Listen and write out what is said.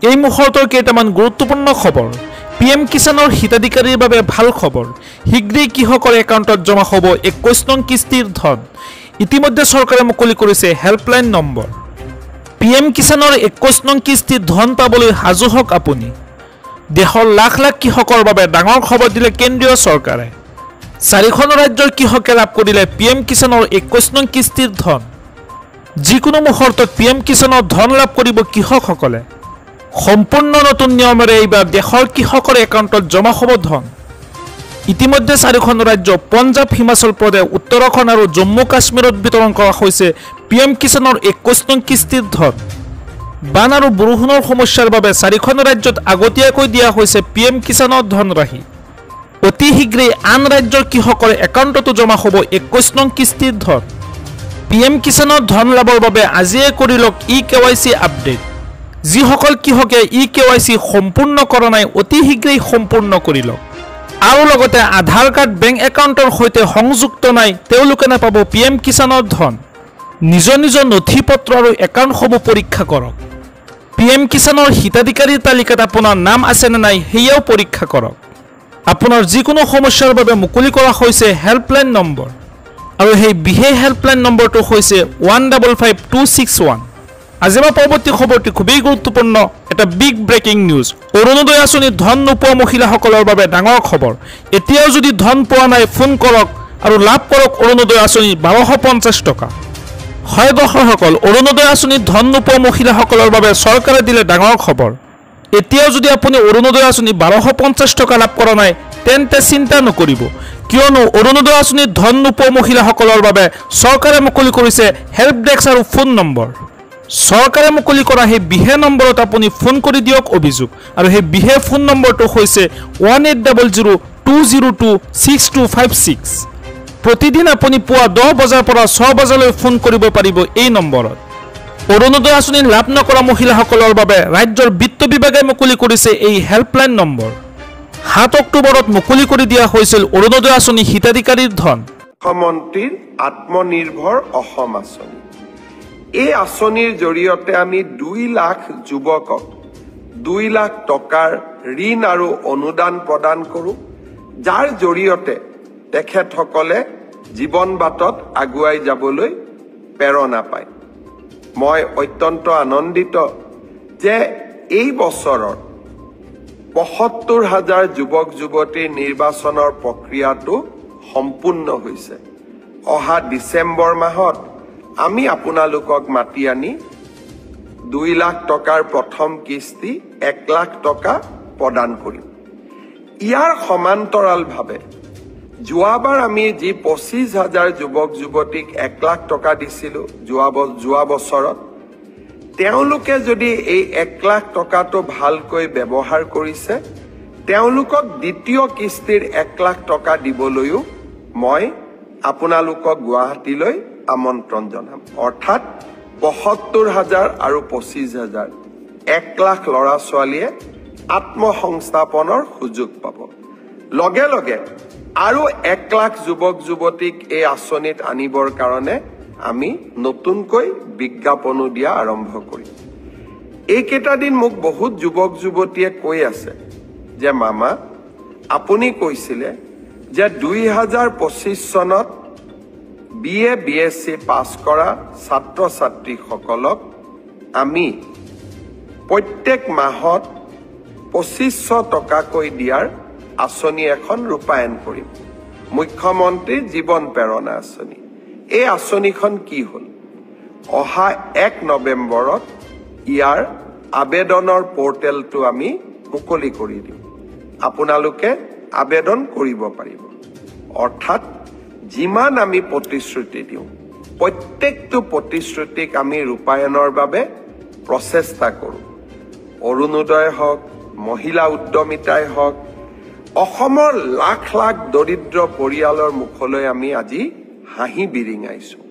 এই মুহূৰ্তৰ কেইটামান গুৰুত্বপূৰ্ণ খবৰ। PM কিষাণৰ হিতাধিকাৰীৰ বাবে ভাল খবৰ। শীঘ্ৰেই কৃষকৰ একাউণ্টত জমা হ'ব 21 নং কিস্তিৰ ধন। ইতিমধ্যে চৰকাৰে মুকলি কৰিছে হেল্পলাইন নম্বৰ। PM কিষাণৰ 21 নং কিস্তিৰ ধন পাবলৈ সাজু হওক আপুনি। দেশৰ লাখ লাখ কৃষকৰ বাবে ডাঙৰ খবৰ দিলে কেন্দ্ৰীয় চৰকাৰে। 4খন ৰাজ্যৰ কৃষকে লাভ কৰিলে PM কিষাণৰ 21 নং কিস্তিৰ ধন। যিকোনো মুহূৰ্তত PM কিষাণৰ ধন লাভ কৰিব কৃষকসকলে। সম্পূৰ্ণ নতুন নিয়মেৰে এইবাৰ দেশৰ কৃষকৰ একাউণ্টত জমা হ'ব ধন। ইতিমধ্যে 4খন ৰাজ্য পঞ্জাৱ, হিমাচল প্ৰদেশ, উত্তৰাখণ্ড আৰু জম্মু কাশ্মীৰত বিতৰণ কৰা হৈছে PM কিষাণৰ 21 নং কিস্তিৰ ধন। বান আৰু বৰষুণৰ সমস্যাৰ বাবে 4খন ৰাজ্যত আগতীয়াকৈ দিয়া হৈছে PM কিষাণৰ ধনৰাশি। অতি শীঘ্ৰেই আন ৰাজ্যৰ কৃষকৰ একাউণ্টতো জমা হ'ব 21 নং কিস্তিৰ ধন। PM কিষাণৰ ধন লাভৰ বাবে আজিয়ে কৰি লওক eKYC আপডেট। যিসকল কৃষকে eKYC সম্পূৰ্ণ কৰা নাই অতি শীঘ্ৰেই সম্পূৰ্ণ কৰি লওক। আৰু লগতে আধাৰ কাৰ্ড, বেংক একাউণ্টৰ সৈতে সংযুক্ত নাই তেওঁলোকে নাপাব PM কিষাণৰ ধন। নিজৰ নিজৰ নথি পত্ৰ আৰু একাউণ্টসমূহ পৰীক্ষা কৰক। PM কিষাণৰ হিতাধিকাৰীৰ তালিকাত আপোনাৰ নাম আছে নে নাই সেয়াও পৰীক্ষা কৰক। আপোনাৰ যিকোনো সমস্যাৰ বাবে মুকলি কৰা হৈছে হেল্পলাইন নম্বৰ। আৰু সেই বিশেষ হেল্পলাইন নম্বৰটো হৈছে 155261। আজি আমাৰ পৰৱৰ্তী খবৰটি খুবেই গুৰুত্বপূৰ্ণ, এটা বিগ ব্ৰেকিং নিউজ। অৰুণোদয় আঁচনিৰ ধন নোপোৱা মহিলাসকলৰ বাবে ডাঙৰ খবৰ। এতিয়াও যদি ধন পোৱা নাই ফোন কৰক আৰু লাভ কৰক অৰুণোদয় আঁচনি 1250 টকা। হয় দৰ্শকসকল, অৰুণোদয় আঁচনিৰ ধন নোপোৱা মহিলাসকলৰ বাবে চৰকাৰে দিলে ডাঙৰ খবৰ। এতিয়াও যদি আপুনি অৰুণোদয় আঁচনি 1250 টকা লাভ কৰা নাই তেন্তে চিন্তা নকৰিব, কিয়নো অৰুণোদয় আঁচনিৰ ধন নোপোৱা মহিলাসকলৰ বাবে চৰকাৰে মুকলি কৰিছে হেল্প ডেস্ক আৰু ফোন নম্বৰ। চৰকাৰে মুকলি কৰা সেই বিশেষ নম্বৰত আপুনি ফোন কৰি দিয়ক অভিযোগ, আৰু সেই বিশেষ ফোন নম্বৰটো হৈছে 1800202626। প্ৰতিদিন আপুনি পুৱা 10 বজাৰ পৰা 6 বজালৈ ফোন কৰিব পাৰিব এই নম্বৰত। অৰুণোদয় আঁচনি লাভ নকৰা মহিলাসকলৰ বাবে ৰাজ্যৰ বিত্ত বিভাগে মুকলি কৰিছে এই হেল্পলাইন নম্বৰ। 7 অক্টোবৰত মুকলি কৰি দিয়া হৈছিল অৰুণোদয় আঁচনি হিতাধিকাৰীৰ ধন। মুখ্যমন্ত্ৰীৰ আত্মনিৰ্ভৰ অসম আঁচনি। এই আঁচনিৰ জৰিয়তে আমি 2 লাখ যুৱকক 2 লাখ টকাৰ ঋণ আৰু অনুদান প্ৰদান কৰোঁ, যাৰ জৰিয়তে তেখেতসকলে জীৱন বাটত আগুৱাই যাবলৈ প্ৰেৰণা পায়। মই অত্যন্ত আনন্দিত যে এই বছৰৰ ৭৫,০০০ যুৱক যুৱতীৰ নিৰ্বাচনৰ প্ৰক্ৰিয়াটো সম্পূৰ্ণ হৈছে। অহা ডিচেম্বৰ মাহত আমি আপোনালোকক মাতি আনি 2 লাখ টকাৰ প্ৰথম কিস্তি 1 লাখ টকা প্ৰদান কৰিম। ইয়াৰ সমান্তৰালভাৱে যোৱাবাৰ আমি যি 25,000 যুৱক যুৱতীক 1 লাখ টকা দিছিলোঁ যোৱা বছৰত, তেওঁলোকে যদি এই 1 লাখ টকাটো ভালকৈ ব্যৱহাৰ কৰিছে তেওঁলোকক দ্বিতীয় কিস্তিৰ 1 লাখ টকা দিবলৈও মই আপোনালোকক গুৱাহাটীলৈ আমন্ত্ৰণ জনাম। অৰ্থাৎ ৭৫,০০০ আৰু 25,000 1 লাখ ল'ৰা ছোৱালীয়ে আত্মসংস্থাপনৰ সুযোগ পাব। লগে লগে আৰু 1 লাখ যুৱক যুৱতীক এই আঁচনিত আনিবৰ কাৰণে আমি নতুনকৈ বিজ্ঞাপনো দিয়া আৰম্ভ কৰিম। এইকেইটা দিন মোক বহুত যুৱক যুৱতীয়ে কৈ আছে যে মামা, আপুনি কৈছিলে যে 2025 চনত BA BSc পাছ কৰা ছাত্ৰ ছাত্ৰীসকলক আমি প্ৰত্যেক মাহত 2500 টকাকৈ দিয়াৰ আঁচনি এখন ৰূপায়ণ কৰিম, মুখ্যমন্ত্ৰীৰ জীৱন প্ৰেৰণা আঁচনি। এই আঁচনিখন কি হ'ল? অহা 1 নৱেম্বৰত ইয়াৰ আবেদনৰ পৰ্টেলটো আমি মুকলি কৰি দিম। আপোনালোকে আবেদন কৰিব পাৰিব। অৰ্থাৎ যিমান আমি প্ৰতিশ্ৰুতি দিওঁ প্ৰত্যেকটো প্ৰতিশ্ৰুতিক আমি ৰূপায়ণৰ বাবে প্ৰচেষ্টা কৰোঁ। অৰুণোদয় হওক, মহিলা উদ্যমিতাই হওক, অসমৰ লাখ লাখ দৰিদ্ৰ পৰিয়ালৰ মুখলৈ আমি আজি হাঁহি বিৰিঙাইছোঁ।